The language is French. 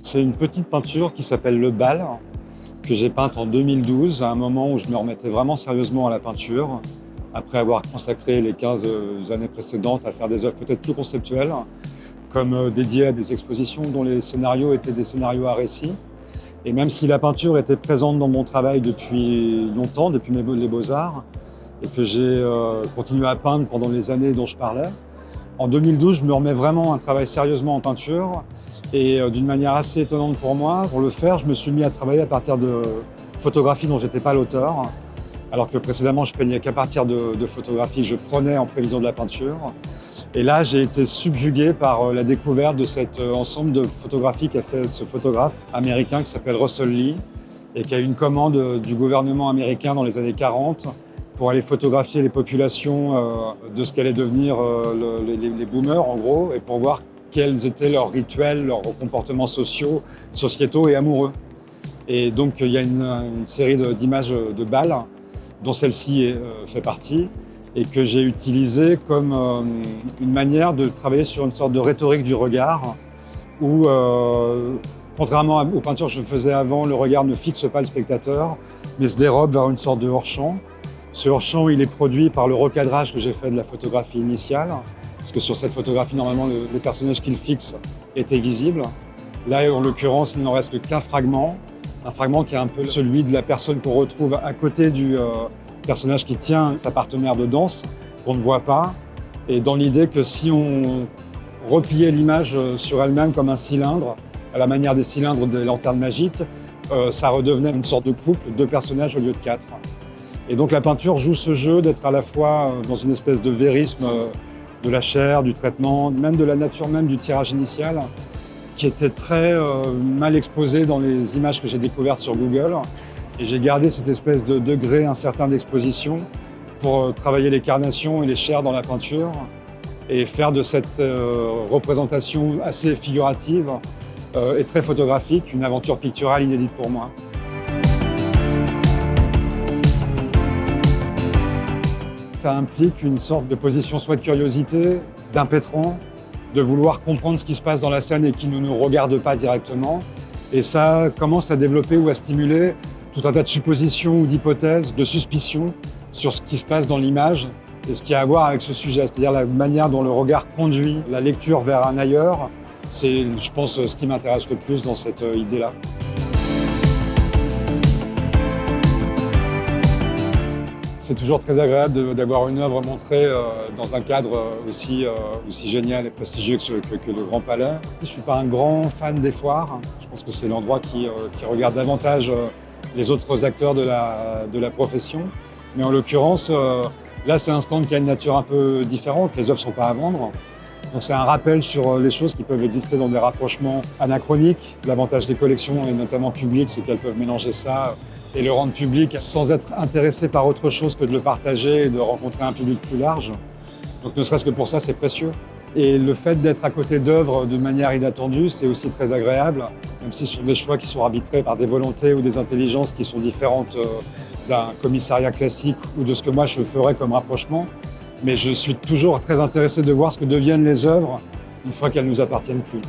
C'est une petite peinture qui s'appelle Le Bal, que j'ai peinte en 2012, à un moment où je me remettais vraiment sérieusement à la peinture, après avoir consacré les 15 années précédentes à faire des œuvres peut-être plus conceptuelles, comme dédiées à des expositions dont les scénarios étaient des scénarios à récit. Et même si la peinture était présente dans mon travail depuis longtemps, depuis les Beaux-Arts, et que j'ai continué à peindre pendant les années dont je parlais, en 2012, je me remets vraiment à travailler sérieusement en peinture. Et d'une manière assez étonnante pour moi, pour le faire, je me suis mis à travailler à partir de photographies dont je n'étais pas l'auteur, alors que précédemment, je peignais qu'à partir de photographies que je prenais en prévision de la peinture. Et là, j'ai été subjugué par la découverte de cet ensemble de photographies qu'a fait ce photographe américain qui s'appelle Russell Lee et qui a eu une commande du gouvernement américain dans les années 40 pour aller photographier les populations de ce qu'allaient devenir les boomers, en gros, et pour voir quels étaient leurs rituels, leurs comportements sociétaux et amoureux. Et donc, il y a une série d'images de bal, dont celle-ci fait partie, et que j'ai utilisée comme une manière de travailler sur une sorte de rhétorique du regard, où, contrairement aux peintures que je faisais avant, le regard ne fixe pas le spectateur, mais se dérobe vers une sorte de hors-champ. Ce hors-champ, il est produit par le recadrage que j'ai fait de la photographie initiale, parce que sur cette photographie, normalement, le personnage qu'il fixe était visible. Là, en l'occurrence, il n'en reste qu'un fragment, un fragment qui est un peu celui de la personne qu'on retrouve à côté du personnage qui tient sa partenaire de danse, qu'on ne voit pas, et dans l'idée que si on repliait l'image sur elle-même comme un cylindre, à la manière des cylindres des lanternes magiques, ça redevenait une sorte de couple, deux personnages au lieu de quatre. Et donc la peinture joue ce jeu d'être à la fois dans une espèce de vérisme de la chair, du traitement, même de la nature même du tirage initial, qui était très mal exposé dans les images que j'ai découvertes sur Google. Et j'ai gardé cette espèce de degré incertain d'exposition pour travailler les carnations et les chairs dans la peinture et faire de cette représentation assez figurative et très photographique une aventure picturale inédite pour moi. Ça implique une sorte de position soit de curiosité, d'impétrant, de vouloir comprendre ce qui se passe dans la scène et qui ne nous regarde pas directement. Et ça commence à développer ou à stimuler tout un tas de suppositions ou d'hypothèses, de suspicions sur ce qui se passe dans l'image et ce qui a à voir avec ce sujet, c'est-à-dire la manière dont le regard conduit la lecture vers un ailleurs. C'est, je pense, ce qui m'intéresse le plus dans cette idée-là. C'est toujours très agréable d'avoir une œuvre montrée dans un cadre aussi génial et prestigieux que le Grand Palais. Je ne suis pas un grand fan des foires. Je pense que c'est l'endroit qui regarde davantage les autres acteurs de la profession. Mais en l'occurrence, là, c'est un stand qui a une nature un peu différente. Les œuvres ne sont pas à vendre. Donc c'est un rappel sur les choses qui peuvent exister dans des rapprochements anachroniques. L'avantage des collections, et notamment publiques, c'est qu'elles peuvent mélanger ça et le rendre public sans être intéressé par autre chose que de le partager et de rencontrer un public plus large. Donc ne serait-ce que pour ça, c'est précieux. Et le fait d'être à côté d'œuvres de manière inattendue, c'est aussi très agréable, même si ce sont des choix qui sont arbitrés par des volontés ou des intelligences qui sont différentes d'un commissariat classique ou de ce que moi je ferais comme rapprochement. Mais je suis toujours très intéressé de voir ce que deviennent les œuvres une fois qu'elles ne nous appartiennent plus.